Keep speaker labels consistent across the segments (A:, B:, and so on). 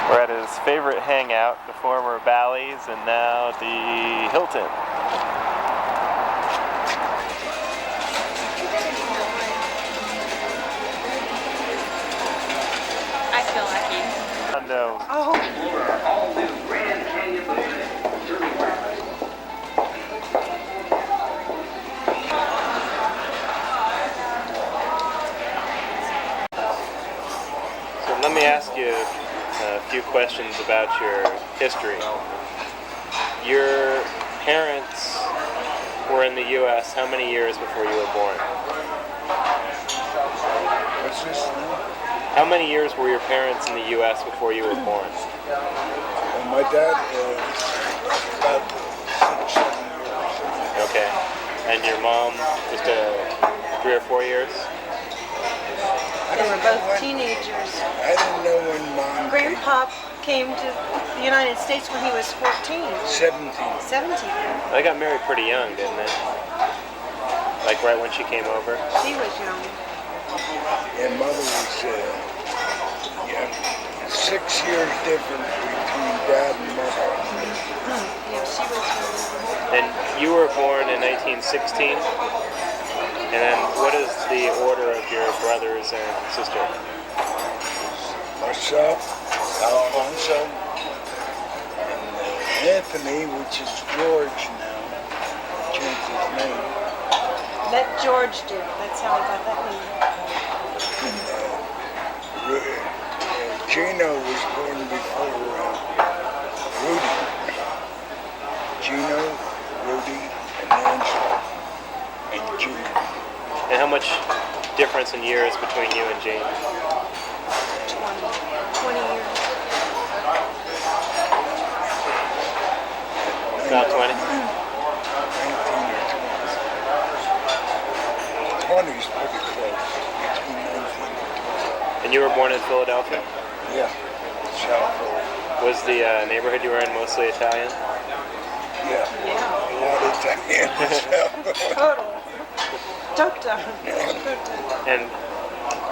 A: We're at his favorite hangout, the former Bally's and now the Hilton.
B: I feel lucky.
A: No.
B: Oh.
A: So let me ask you a few questions about your history. Your parents were in the U.S. how many years before you were born?
C: What's this now?
A: How many years were your parents in the U.S. before you were born?
C: Well, my dad is about 6, 7 years.
A: Okay. And your mom, just 3 or 4 years?
B: They were both teenagers.
C: I didn't know when Mom
B: Grandpop came to the United States when he was 14.
C: 17.
B: 17.
A: They got married pretty young, didn't they? Like right when she came over?
B: He was young.
C: And Mother was, 6 years difference between Dad and Mother.
B: Yeah, she was young.
A: And you were born in 1916? And then what is the order of your brothers and sister?
C: Myself, Alfonso, and Anthony, which is George now. Changed his name.
B: Let George do it. That's how he got that name.
C: Gino was born before Rudy. Gino, Rudy, and Angela, and June.
A: And how much difference in years between you and Jane?
B: 20 years.
A: About 20?
C: 19 or 20. 20's pretty close. Between 19 and 20.
A: And you were born in Philadelphia?
C: Yeah, South Philly.
A: Was the neighborhood you were in mostly Italian?
C: Yeah, a lot of Italian in South Philly.
B: Total. Doctor.
A: And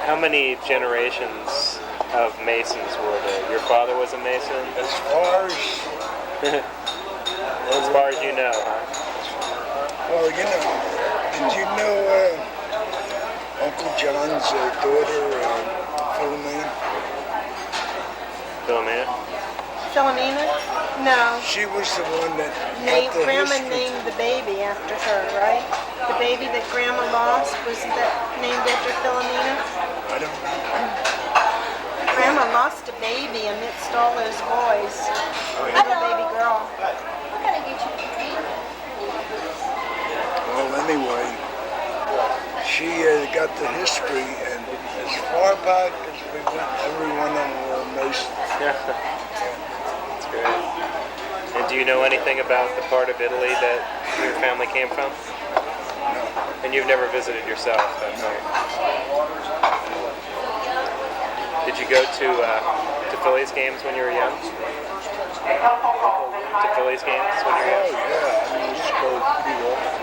A: how many generations of Masons were there? Your father was a Mason?
C: As far as
A: you know, huh?
C: well, did you know Uncle John's daughter, Philomena?
A: Philomena?
B: Philomena? No.
C: She was the one that got the
B: Grandma
C: history.
B: named the baby after her, right? The baby that Grandma lost, wasn't that named after Philomena?
C: I don't know.
B: Grandma lost a baby amidst all those boys. Little baby girl.
C: Well, anyway, she got the history, and as far back as we went, every one of them were Masons.
A: Yeah. That's great. And do you know anything about the part of Italy that your family came from?
C: No.
A: And you've never visited yourself, that's right. Did you go to Phillies games when you were young? To Phillies games when you were
C: Oh,
A: young?
C: yeah, I used to go pretty often.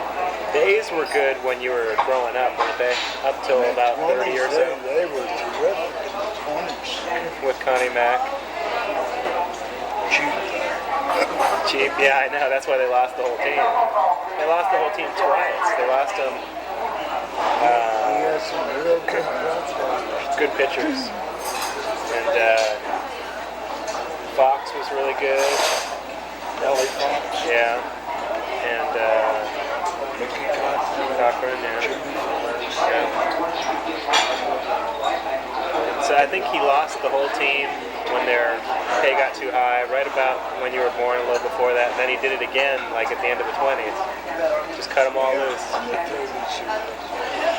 A: The A's were good when you were growing up, weren't they? Up till about 30 or so.
C: They were terrific in the 20s.
A: With Connie Mack. Cheap, yeah, I know. That's why they lost the whole team. They lost the whole team twice. They lost them.
C: He has some real good players.
A: Good pitchers. And Fox was really good.
C: Ellie Fox.
A: Yeah. And
C: Mickey
A: Cochran, yeah. So I think he lost the whole team when their pay got too high, right about when you were born, a little before that. And then he did it again, like at the end of the 20s. Just cut them all loose.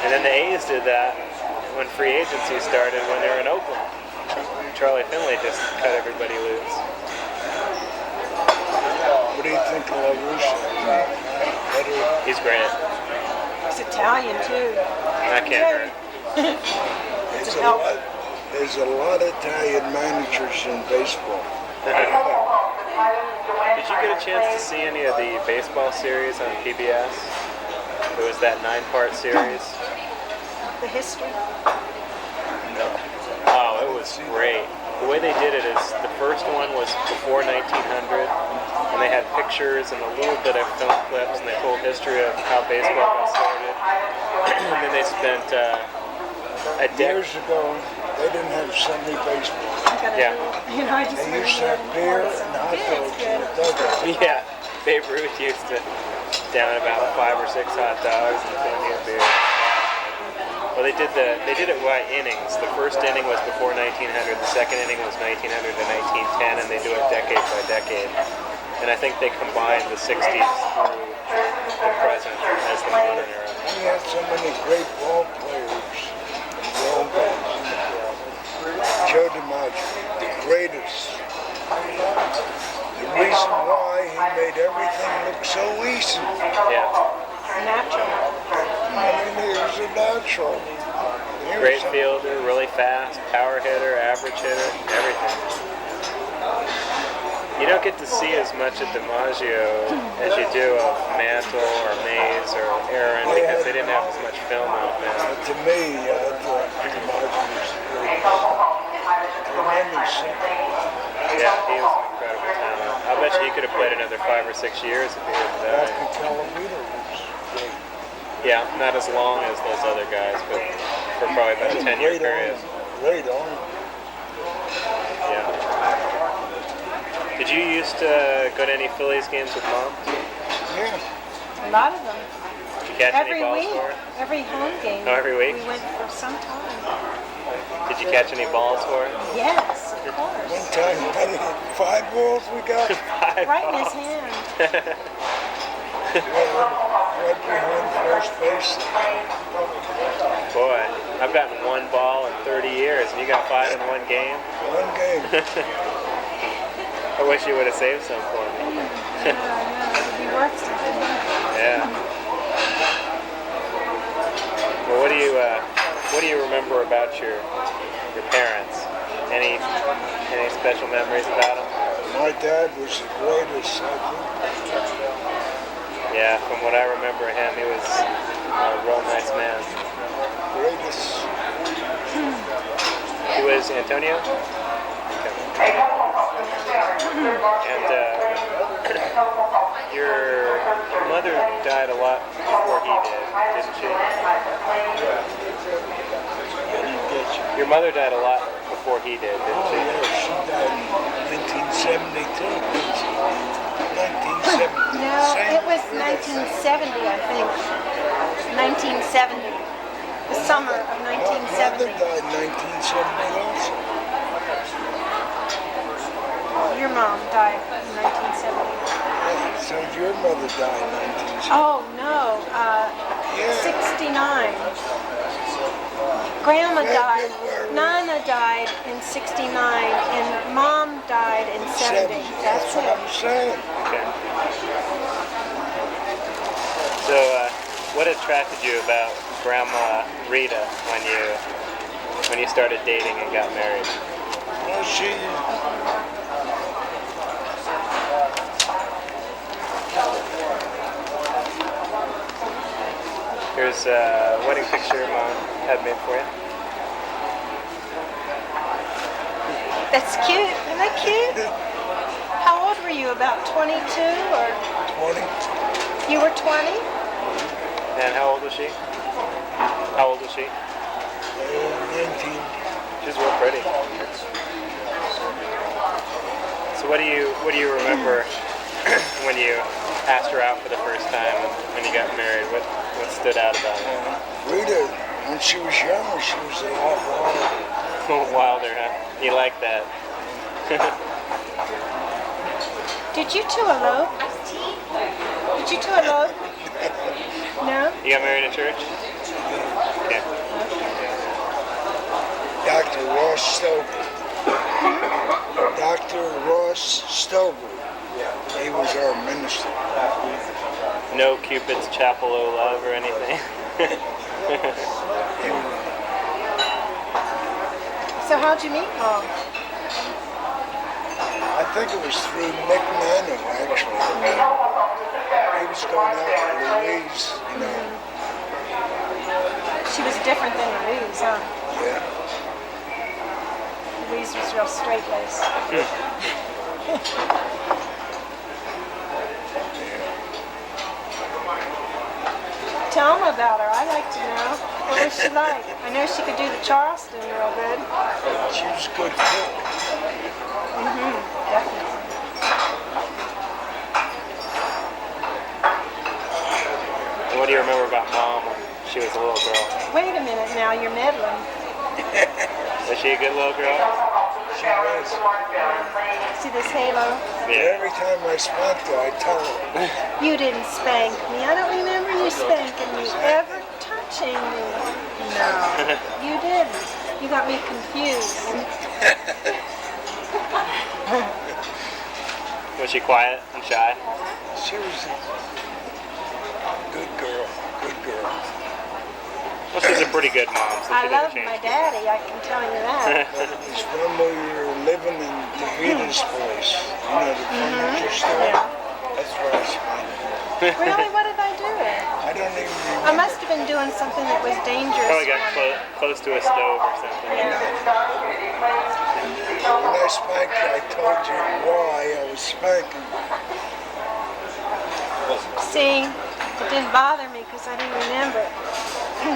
A: And then the A's did that when free agency started when they were in Oakland. Charlie Finley just cut everybody loose.
C: What do you think of La Russa?
A: He's great.
B: He's Italian too.
A: That can't hurt.
C: There's a lot of Italian managers in baseball.
A: Did you get a chance to see any of the baseball series on PBS? It was that 9-part series.
B: The history.
C: No.
A: Oh, it was great. the way they did it is the first one was before 1900, and they had pictures and a little bit of film clips, and they told history of how baseball got started. And then they spent a
C: Years ago, they didn't have Sunday baseball.
A: Yeah.
B: I just
C: They used to have beer and hot dogs in the dugout.
A: Yeah, Babe Ruth used to down about 5 or 6 hot dogs and plenty of beer. Well, they did it by innings. The first inning was before 1900. The second inning was 1900 to 1910, and they do it decade by decade. And I think they combined the 60s through the present as the modern era.
C: We had so many great ball players in the old days. Joe DiMaggio, the greatest. The reason why he made everything look so easy.
A: Yeah.
B: Natural.
C: I mean, he was a natural.
A: Great fielder, really fast, power hitter, average hitter, everything. You don't get to see as much of DiMaggio as you do of Mantle or Mays or Aaron because they didn't have as much film of them.
C: To me, DiMaggio was the greatest. Tremendous singer.
A: Yeah, he was an incredible talent. I bet you he could have played another 5 or 6 years if he had died.
C: Walker Calamita was great.
A: Yeah, not as long as those other guys, but for probably about a 10-year period.
C: Great arm.
A: Yeah. Did you used to go to any Phillies games with Mom?
C: Yeah.
B: A lot of them.
A: Did you catch any
B: Every
A: balls
B: week.
A: for her?
B: Every home game.
A: Oh, every week?
B: We went for some time.
A: Did you catch any balls for her?
B: Yes, of
C: One
B: course.
C: time, 5 balls we got.
B: Right in his hand.
C: Right behind first base.
A: Boy, I've gotten 1 ball in 30 years, and you got 5 in 1 game?
C: One game.
A: I wish you would have saved some for me.
B: I know. He works it.
A: Yeah. Well, what do you remember about your parents? Any special memories about them?
C: My dad was the greatest, I think.
A: Yeah, from what I remember of him, he was a real nice man.
C: Greatest.
A: He was Antonio? Okay. And your mother died a lot before he did, didn't she? Your mother died a lot before he did, didn't she?
C: Yeah, she died in 1972. 1970.
B: No, it was 1970, I think. 1970. The summer of
C: My mother
B: 1970.
C: died in 1970 also.
B: Your mom died in 1970.
C: So your mother died in 1970.
B: Oh, no. 69. Grandma died. Nana died in 69, and Mom died in 70. That's
C: what
B: it.
C: I'm saying.
A: Okay. So, what attracted you about Grandma Rita when you started dating and got married?
C: Well, she...
A: Here's a wedding picture Mom had made for you.
B: That's cute. Isn't that cute? How old were you? About 22 or
C: 20.
B: you were 20?
A: And how old was she? How old was she?
C: 19.
A: She's real pretty. So what do you remember when you asked her out for the first time and when you got married? What stood out about her?
C: Rita, when she was younger, she was a lot wilder.
A: Wilder, huh? You like that?
B: Did you two elope? Did you two elope? No?
A: You got married in church? Okay.
C: Dr. Ross Stover. Dr. Ross Stover. He was our minister.
A: No Cupid's Chapel O' Love or anything?
B: So how'd you meet Mom?
C: I think it was through Nick Nano, actually. He was going out with Louise, you know.
B: She was different than Louise, huh?
C: Yeah.
B: Louise was real straight-laced. Tell them about her. I'd like to know. What was she like? I know she could do the Charleston real good.
C: She was a good cook.
B: Definitely.
A: What do you remember about Mom when she was a little girl?
B: Wait a minute now, you're meddling.
A: Was she a good little girl?
C: She was.
B: See this halo?
A: Yeah.
C: Every time I spanked her, I tell her,
B: You didn't spank me. I don't remember you spanking me, ever touching me. No, you didn't. You got me confused.
A: Was she quiet and shy?
C: she was a good girl, good girl.
A: Well, she's a pretty good mom, so
B: I
A: she
B: love
A: didn't
B: my
A: change.
B: daddy, I can tell you that.
C: It's when we were living in DeVita's place, you know, the furniture store.
B: Yeah.
C: That's where I spanked her.
B: Really? What did I do?
C: I don't even
B: I
C: remember.
B: must have been doing something that was dangerous.
A: Probably got
B: for me.
A: close to a stove or something.
B: Yeah.
C: When I spanked you, I told you why I was spanking you.
B: See, it didn't bother me because I didn't remember. You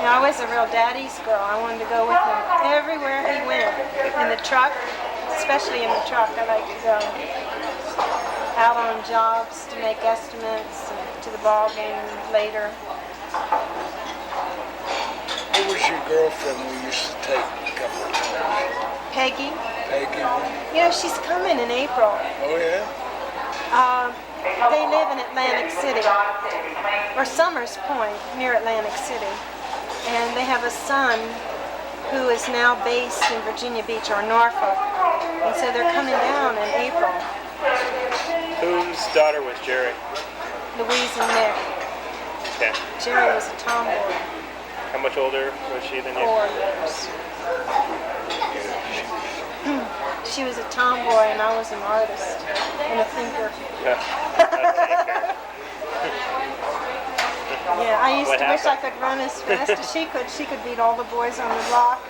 B: know, I was a real daddy's girl. I wanted to go with him everywhere he went. In the truck, especially in the truck, I like to go out on jobs to make estimates and to the ball game later.
C: Who was your girlfriend we used to take a couple of times?
B: Peggy,
C: Peggy?
B: you know, she's coming in April.
C: Oh, yeah?
B: They live in Atlantic City, or Summers Point, near Atlantic City. And they have a son who is now based in Virginia Beach or Norfolk. And so they're coming down in April.
A: Whose daughter was Jerry?
B: Louise and Nick.
A: Okay.
B: Jerry was a tomboy,
A: How much older was she than you?
B: 4 years. She was a tomboy and I was an artist and a thinker. Yeah, I used
A: What
B: to wish I
A: happened?
B: could run as fast as she could. She could beat all the boys on the block.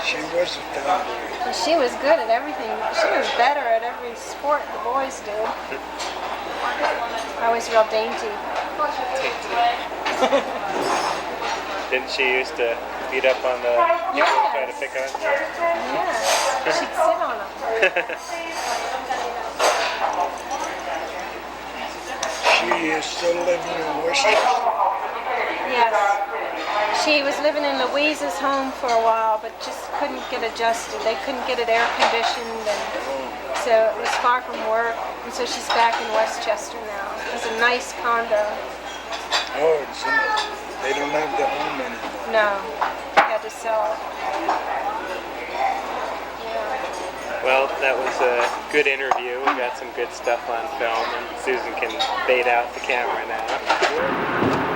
C: She was a tomboy.
B: And she was good at everything. She was better at every sport the boys did. I was real dainty.
A: Didn't she used to beat up on the people who try to pick on her?
B: Yes, she'd sit on them.
C: She is still living in Westchester.
B: Yes. She was living in Louise's home for a while, but just couldn't get adjusted. They couldn't get it air conditioned, and so it was far from work. And so she's back in Westchester now. It's a nice condo.
C: Oh, they don't have the home anymore.
B: No, they had to sell it. Yeah.
A: Well, that was a good interview. We got some good stuff on film, and Susan can fade out the camera now.